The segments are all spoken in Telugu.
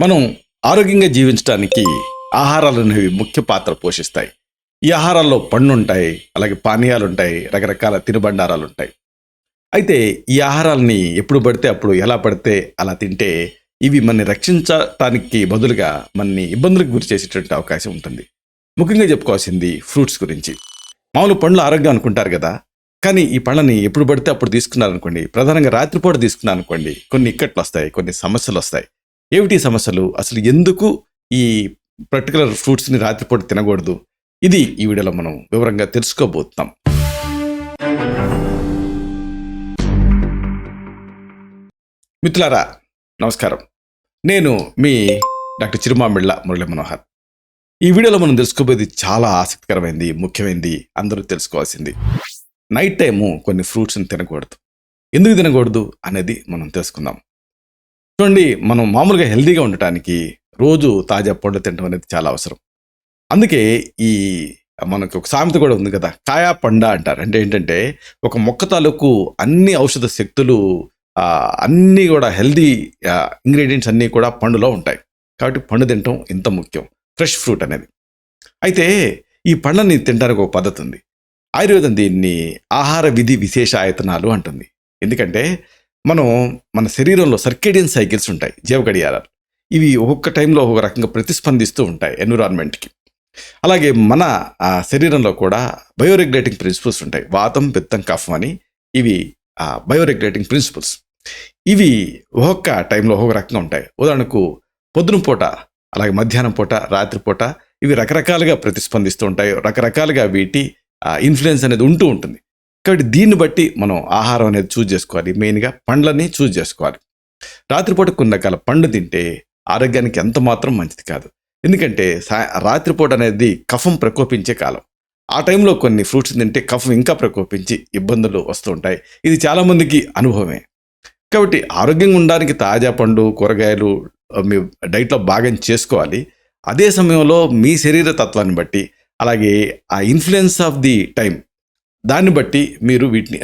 మనం ఆరోగ్యంగా జీవించడానికి ఆహారాలు అనేవి ముఖ్య పాత్ర పోషిస్తాయి. ఈ ఆహారాల్లో పండ్లుంటాయి, అలాగే పానీయాలుంటాయి, రకరకాల తినుబండారాలుంటాయి. అయితే ఈ ఆహారాల్ని ఎప్పుడు పడితే అప్పుడు, ఎలా పడితే అలా తింటే ఇవి మనని రక్షించటానికి బదులుగా మనని ఇబ్బందులకు గురి చేసేటువంటి అవకాశం ఉంటుంది. ముఖ్యంగా చెప్పుకోవాల్సింది ఫ్రూట్స్ గురించి. మామూలు పండ్లు ఆరోగ్యం అనుకుంటారు కదా! కానీ ఈ పళ్ళని ఎప్పుడు పడితే అప్పుడు తీసుకున్నారనుకోండి, ప్రధానంగా రాత్రిపూట తీసుకున్నారనుకోండి, కొన్ని ఇక్కట్లొస్తాయి, కొన్ని సమస్యలొస్తాయి. ఏమిటి ఈ సమస్యలు? అసలు ఎందుకు ఈ పర్టికులర్ ఫ్రూట్స్‌ని రాత్రిపూట తినకూడదు? ఇది ఈ వీడియోలో మనం వివరంగా తెలుసుకోబోతున్నాం. మిత్రులారా నమస్కారం. నేను మీ డాక్టర్ చిరుమామిళ్ళ మురళీ మనోహర్. ఈ వీడియోలో మనం తెలుసుకోబోయేది చాలా ఆసక్తికరమైంది, ముఖ్యమైనది, అందరూ తెలుసుకోవాల్సింది. నైట్ టైము కొన్ని ఫ్రూట్స్‌ని తినకూడదు. ఎందుకు తినకూడదు అనేది మనం తెలుసుకుందాం. చూడండి, మనం మామూలుగా హెల్తీగా ఉండటానికి రోజు తాజా పండ్లు తినడం అనేది చాలా అవసరం. అందుకే ఈ మనకు ఒక సామెత కూడా ఉంది కదా, కాయా పండ అంటారు. అంటే ఏంటంటే ఒక మొక్క తాలూకు అన్ని ఔషధ శక్తులు, అన్నీ కూడా హెల్దీ ఇంగ్రీడియంట్స్ అన్నీ కూడా పండులో ఉంటాయి. కాబట్టి పండు తినటం ఇంత ముఖ్యం, ఫ్రెష్ ఫ్రూట్ అనేది. అయితే ఈ పండ్లని తినడానికి ఒక పద్ధతి ఉంది. ఆయుర్వేదం దీన్ని ఆహార విధి విశేష ఆయతనాలు అంటుంది. ఎందుకంటే మన శరీరంలో సర్కేడియన్ సైకిల్స్ ఉంటాయి, జీవగడియారాలు. ఇవి ఒక్కొక్క టైంలో ఒక్కొక్క రకంగా ప్రతిస్పందిస్తూ ఉంటాయి ఎన్విరాన్మెంట్కి. అలాగే మన శరీరంలో కూడా బయోరెగ్యులేటింగ్ ప్రిన్సిపల్స్ ఉంటాయి. వాతం, పిత్తం, కఫం అని ఇవి బయోరెగ్యులేటింగ్ ప్రిన్సిపల్స్. ఇవి ఒక్కొక్క టైంలో ఒక్కొక్క రకంగా ఉంటాయి. ఉదాహరణకు పొద్దున పూట, అలాగే మధ్యాహ్నం పూట, రాత్రిపూట ఇవి రకరకాలుగా ప్రతిస్పందిస్తూ ఉంటాయి. రకరకాలుగా వీటి ఇన్ఫ్లుయెన్స్ అనేది ఉంటూ ఉంటుంది. కాబట్టి దీన్ని బట్టి మనం ఆహారం అనేది చూజ్ చేసుకోవాలి. మెయిన్గా పండ్లని చూజ్ చేసుకోవాలి. రాత్రిపూట కొన్ని రకాల పండు తింటే ఆరోగ్యానికి ఎంత మాత్రం మంచిది కాదు. ఎందుకంటే రాత్రిపూట అనేది కఫం ప్రకోపించే కాలం. ఆ టైంలో కొన్ని ఫ్రూట్స్ తింటే కఫం ఇంకా ప్రకోపించి ఇబ్బందులు వస్తూ ఉంటాయి. ఇది చాలామందికి అనుభవమే. కాబట్టి ఆరోగ్యంగా ఉండడానికి తాజా పండు, కూరగాయలు మీ డైట్లో భాగం చేసుకోవాలి. అదే సమయంలో మీ శరీర తత్వాన్ని బట్టి, అలాగే ఆ ఇన్ఫ్లుయెన్స్ ఆఫ్ ది టైం, దాన్ని బట్టి మీరు వీటిని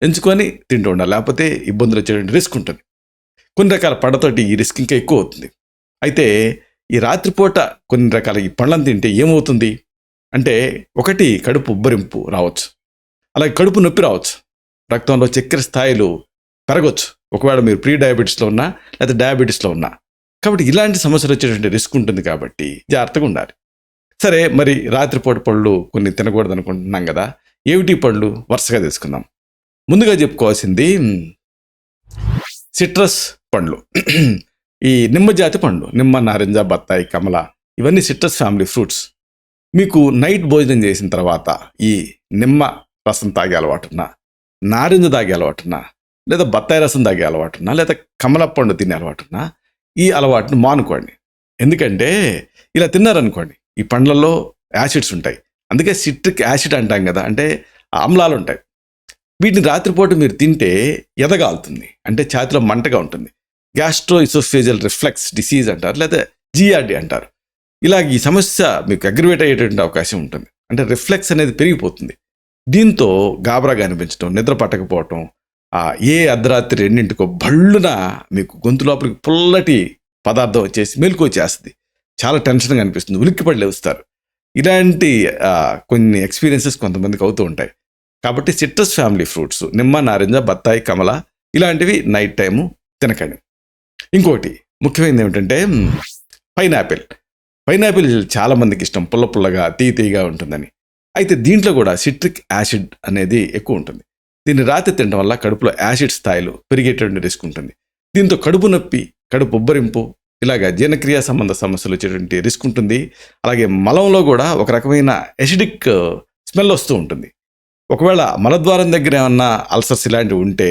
ఎంచుకొని తింటూ ఉండాలి. లేకపోతే ఇబ్బందులు వచ్చేటువంటి రిస్క్ ఉంటుంది. కొన్ని రకాల పండ్లతోటి ఈ రిస్క్ ఇంకా ఎక్కువ అవుతుంది. అయితే ఈ రాత్రిపూట కొన్ని రకాల ఈ పండ్లను తింటే ఏమవుతుంది అంటే, ఒకటి కడుపు ఉబ్బరింపు రావచ్చు, అలాగే కడుపు నొప్పి రావచ్చు, రక్తంలో చక్కెర స్థాయిలు పెరగవచ్చు, ఒకవేళ మీరు ప్రీ డయాబెటీస్లో ఉన్నా లేదా డయాబెటీస్లో ఉన్నా. కాబట్టి ఇలాంటి సమస్యలు వచ్చేటువంటి రిస్క్ ఉంటుంది. కాబట్టి జాగ్రత్తగా ఉండాలి. సరే, మరి రాత్రిపూట పళ్ళు కొన్ని తినకూడదు అనుకుంటున్నాం కదా, ఏమిటి పళ్ళు వరుసగా తీసుకుందాం. ముందుగా చెప్పుకోవాల్సింది సిట్రస్ పండ్లు. ఈ నిమ్మ జాతి పండ్లు, నిమ్మ, నారింజ, బత్తాయి, కమల, ఇవన్నీ సిట్రస్ ఫ్యామిలీ ఫ్రూట్స్. మీకు నైట్ భోజనం చేసిన తర్వాత ఈ నిమ్మ రసం తాగే అలవాటున్నా, నారింజ తాగే అలవాటున్నా, లేదా బత్తాయి రసం తాగే అలవాటున్నా, లేదా కమల పండు తినే అలవాటున్నా, ఈ అలవాటును మానుకోండి. ఎందుకంటే ఇలా తిన్నారనుకోండి, ఈ పండ్లలో యాసిడ్స్ ఉంటాయి. అందుకే సిట్రిక్ యాసిడ్ అంటాం కదా, అంటే ఆమ్లాలు ఉంటాయి. వీటిని రాత్రిపూట మీరు తింటే ఎదగాలుతుంది, అంటే ఛాతిలో మంటగా ఉంటుంది. గ్యాస్ట్రో ఇసోఫేజియల్ రిఫ్లెక్స్ డిసీజ్ అంటారు, లేదా జిఆర్డి అంటారు. ఇలా ఈ సమస్య మీకు అగ్రివేట్ అయ్యేటువంటి అవకాశం ఉంటుంది. అంటే రిఫ్లెక్స్ అనేది పెరిగిపోతుంది. దీంతో గాబరాగా అనిపించడం, నిద్ర పట్టకపోవటం, ఏ అర్ధరాత్రి 2ంటికో భళ్ళున మీకు గొంతు లోపలికి పుల్లటి పదార్థం వచ్చేసి మెలకు వచ్చేస్తుంది. చాలా టెన్షన్గా అనిపిస్తుంది, ఉలిక్కిపడి లేస్తారు. ఇలాంటి కొన్ని ఎక్స్పీరియన్సెస్ కొంతమందికి అవుతూ ఉంటాయి. కాబట్టి సిట్రస్ ఫ్యామిలీ ఫ్రూట్స్, నిమ్మ, నారింజ, బత్తాయి, కమల, ఇలాంటివి నైట్ టైము తినకండి. ఇంకోటి ముఖ్యమైనది ఏమిటంటే పైనాపిల్ చాలామందికి ఇష్టం, పుల్ల పుల్లగా తీయగా ఉంటుందని. అయితే దీంట్లో కూడా సిట్రిక్ యాసిడ్ అనేది ఎక్కువ ఉంటుంది. దీన్ని రాత్రి తినడం వల్ల కడుపులో యాసిడ్ స్థాయిలు పెరిగేటువంటి రిస్క్ ఉంటుంది. దీంతో కడుపు నొప్పి, కడుపు ఉబ్బరింపు, ఇలాగ జీర్ణక్రియ సంబంధ సమస్యలు వచ్చేటువంటి రిస్క్ ఉంటుంది. అలాగే మలంలో కూడా ఒక రకమైన ఎసిడిక్ స్మెల్ వస్తూ ఉంటుంది. ఒకవేళ మలద్వారం దగ్గర ఏమన్నా అల్సర్స్ ఇలాంటివి ఉంటే,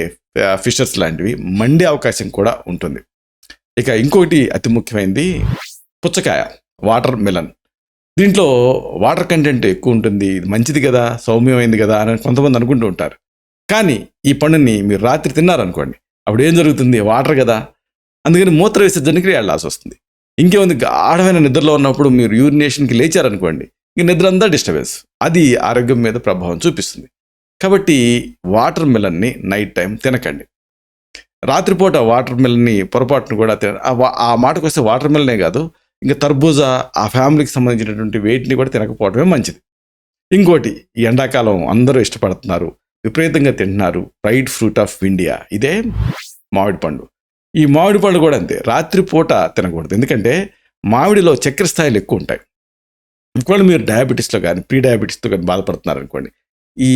ఫిషర్స్ లాంటివి మండే అవకాశం కూడా ఉంటుంది. ఇక ఇంకొకటి అతి ముఖ్యమైనది పుచ్చకాయ, వాటర్ మెలన్. దీంట్లో వాటర్ కంటెంట్ ఎక్కువ ఉంటుంది. ఇది మంచిది కదా, సౌమ్యమైంది కదా అని కొంతమంది అనుకుంటూ ఉంటారు. కానీ ఈ పండుని మీరు రాత్రి తిన్నారనుకోండి, అప్పుడు ఏం జరుగుతుంది? వాటర్ కదా, అందుకని మూత్ర విసర్జనకి వెళ్ళాల్సి వస్తుంది. ఇంకేముంది, గాఢమైన నిద్రలో ఉన్నప్పుడు మీరు యూరినేషన్కి లేచారనుకోండి, ఇంక నిద్ర అంతా డిస్టర్బెన్స్, అది ఆరోగ్యం మీద ప్రభావం చూపిస్తుంది. కాబట్టి వాటర్ మెలన్ని నైట్ టైం తినకండి. రాత్రిపూట వాటర్ మిల్ని పొరపాటును కూడా ఆ మాటకు వస్తే వాటర్ మిల్నే కాదు, ఇంకా తర్బూజా ఆ ఫ్యామిలీకి సంబంధించినటువంటి వెయిట్ని కూడా తినకపోవడమే మంచిది. ఇంకోటి, ఈ ఎండాకాలం అందరూ ఇష్టపడుతున్నారు, విపరీతంగా తింటున్నారు, ప్రైడ్ ఫ్రూట్ ఆఫ్ ఇండియా ఇదే మామిడి పండు. ఈ మామిడి పండు కూడా అంతే, రాత్రిపూట తినకూడదు. ఎందుకంటే మామిడిలో చక్కెర స్థాయిలు ఎక్కువ ఉంటాయి. ఒకవేళ మీరు డయాబెటీస్లో కానీ ప్రీ డయాబెటీస్తో కానీ బాధపడుతున్నారు అనుకోండి, ఈ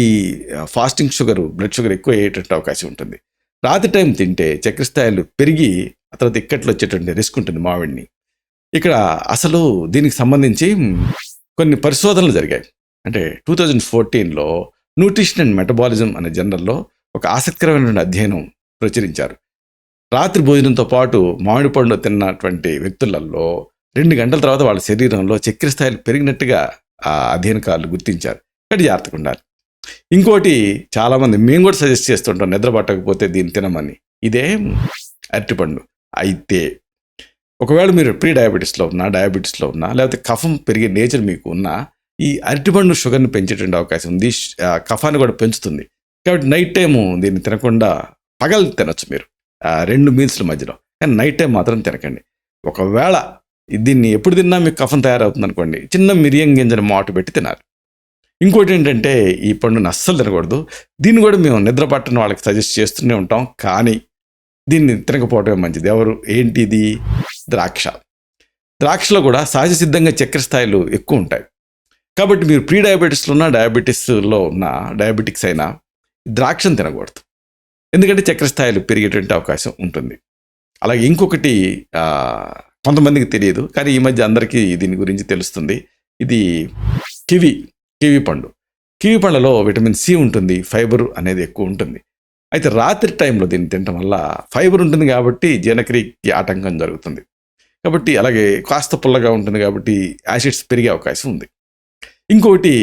ఫాస్టింగ్ బ్లడ్ షుగర్ ఎక్కువ అయ్యేటట్టు అవకాశం ఉంటుంది. రాత్రి టైం తింటే చక్కెర స్థాయిలు పెరిగి ఆ తర్వాత ఇక్కట్లు వచ్చేటువంటి రిస్క్ ఉంటుంది మామిడిని. ఇక్కడ అసలు దీనికి సంబంధించి కొన్ని పరిశోధనలు జరిగాయి. అంటే 2014లో న్యూట్రిషన్ అండ్ మెటబాలిజం అనే జర్నల్లో ఒక ఆసక్తికరమైనటువంటి అధ్యయనం ప్రచురించారు. రాత్రి భోజనంతో పాటు మామిడి పండు తిన్నటువంటి వ్యక్తులలో 2 గంటల తర్వాత వాళ్ళ శరీరంలో చక్కెర స్థాయిలు పెరిగినట్టుగా ఆ అధ్యయనకారులు గుర్తించారు. కాబట్టి జాగ్రత్తగా ఉండాలి. ఇంకోటి, చాలామంది మేము కూడా సజెస్ట్ చేస్తుంటాం నిద్ర పట్టకపోతే దీన్ని తినమని, ఇదే అరటిపండు. అయితే ఒకవేళ మీరు ప్రీ డయాబెటీస్లో ఉన్నా లేకపోతే కఫం పెరిగే నేచర్ మీకు ఉన్నా, ఈ అరటిపండు షుగర్ని పెంచేటువంటి అవకాశం ఉంది, కఫాన్ని కూడా పెంచుతుంది. కాబట్టి నైట్ టైము దీన్ని తినకుండా పగలు తినొచ్చు మీరు 2 మీల్స్ల మధ్యలో, కానీ నైట్ టైం మాత్రం తినకండి. ఒకవేళ దీన్ని ఎప్పుడు తిన్నా మీకు కఫం తయారవుతుంది అనుకోండి, చిన్న మిరియం గింజను మాటు పెట్టి తినాలి. ఇంకోటి ఏంటంటే, ఈ పండుని అస్సలు తినకూడదు. దీన్ని కూడా మేము నిద్ర పట్టని వాళ్ళకి సజెస్ట్ చేస్తూనే ఉంటాం, కానీ దీన్ని తినకపోవటమే మంచిది. ఏంటిది? ద్రాక్షలో కూడా సహజ సిద్ధంగా చక్కెర స్థాయిలు ఎక్కువ ఉంటాయి. కాబట్టి మీరు ప్రీ డయాబెటీస్లో ఉన్న డయాబెటిక్స్ అయినా ద్రాక్షను తినకూడదు, ఎందుకంటే చక్కెర స్థాయిలు పెరిగేటువంటి అవకాశం ఉంటుంది. అలాగే ఇంకొకటి కొంతమందికి తెలియదు, కానీ ఈ మధ్య అందరికీ దీని గురించి తెలుస్తుంది. ఇది కివి పండు. కివి పండులో విటమిన్ సి ఉంటుంది, ఫైబర్ అనేది ఎక్కువ ఉంటుంది. అయితే రాత్రి టైంలో దీన్ని తినటం వల్ల ఫైబర్ ఉంటుంది కాబట్టి జీర్ణక్రియకి ఆటంకం జరుగుతుంది. కాబట్టి అలాగే కాస్త పుల్లగా ఉంటుంది కాబట్టి యాసిడ్స్ పెరిగే అవకాశం ఉంది. ఇంకొకటి,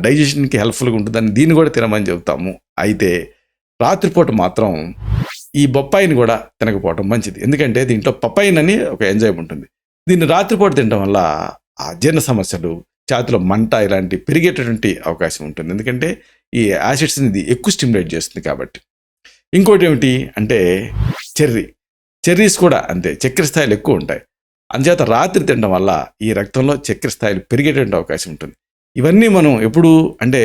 డైజెషన్కి హెల్ప్ఫుల్గా ఉంటుందని దీన్ని కూడా తినమని చెబుతాము. అయితే రాత్రిపూట మాత్రం ఈ బొప్పాయిని కూడా తినకపోవడం మంచిది, ఎందుకంటే దీంట్లో పపైన్ అని ఒక ఎంజైమ్ ఉంటుంది. దీన్ని రాత్రిపూట తినడం వల్ల ఆ జీర్ణ సమస్యలు, ఛాతిలో మంట ఇలాంటి పెరిగేటటువంటి అవకాశం ఉంటుంది, ఎందుకంటే ఈ యాసిడ్స్ని ఇది ఎక్కువ స్టిమ్యులేట్ చేస్తుంది కాబట్టి. ఇంకోటి ఏమిటి అంటే చెర్రీస్ కూడా అంతే, చక్కెర స్థాయిలు ఎక్కువ ఉంటాయి. అందుచేత రాత్రి తినడం వల్ల ఈ రక్తంలో చక్కెర స్థాయిలు పెరిగేటువంటి అవకాశం ఉంటుంది. ఇవన్నీ మనం ఎప్పుడు అంటే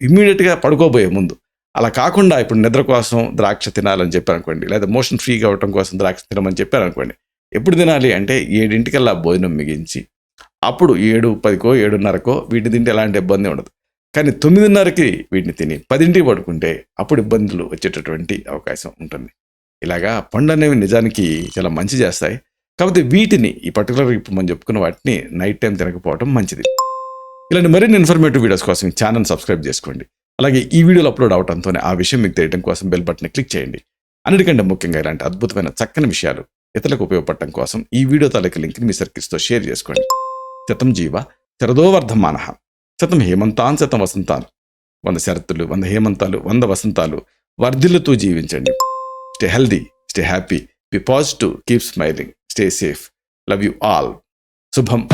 ఇమ్మీడియట్గా పడుకోబోయే ముందు, అలా కాకుండా ఇప్పుడు నిద్ర కోసం ద్రాక్ష తినాలని చెప్పారనుకోండి, లేదా మోషన్ ఫ్రీగా అవ్వటం కోసం ద్రాక్ష తినమని చెప్పారనుకోండి, ఎప్పుడు తినాలి అంటే 7 భోజనం మిగించి, అప్పుడు 7:10కో 7:30కో వీటిని తింటే ఎలాంటి ఇబ్బంది ఉండదు. కానీ 9:30కి వీటిని తిని 10ంటికి పడుకుంటే అప్పుడు ఇబ్బందులు వచ్చేటటువంటి అవకాశం ఉంటుంది. ఇలాగా పండ్లు అనేవి నిజానికి చాలా మంచి చేస్తాయి. కాకపోతే వీటిని ఈ పర్టికులర్ ఇప్పుడు మనం చెప్పుకున్న వాటిని నైట్ టైం తినకపోవడం మంచిది. ఇలాంటి మరిన్ని ఇన్ఫర్మేటివ్ వీడియోస్ కోసం ఈ ఛానల్ సబ్స్క్రైబ్ చేసుకోండి. అలాగే ఈ వీడియోలో అప్లోడ్ అవడంతోనే ఆ విషయం మీకు తెలియడం కోసం బెల్ బటన్ క్లిక్ చేయండి. అన్నిటికంటే ముఖ్యంగా ఇలాంటి అద్భుతమైన చక్కని విషయాలు ఇతరులకు ఉపయోగపడటం కోసం ఈ వీడియో తాలూకు లింక్ని మీ సర్కిల్స్తో షేర్ చేసుకోండి. శతం జీవ శరదో వర్ధమానః, శతం హేమంతాన్ శతం వసంతాన్. 100 శరత్తులు, 100 హేమంతాలు, 100 వసంతాలు వర్ధిల్లుతూ జీవించండి. Stay healthy, stay happy, be positive, keep smiling, stay safe. Love you all. శుభం.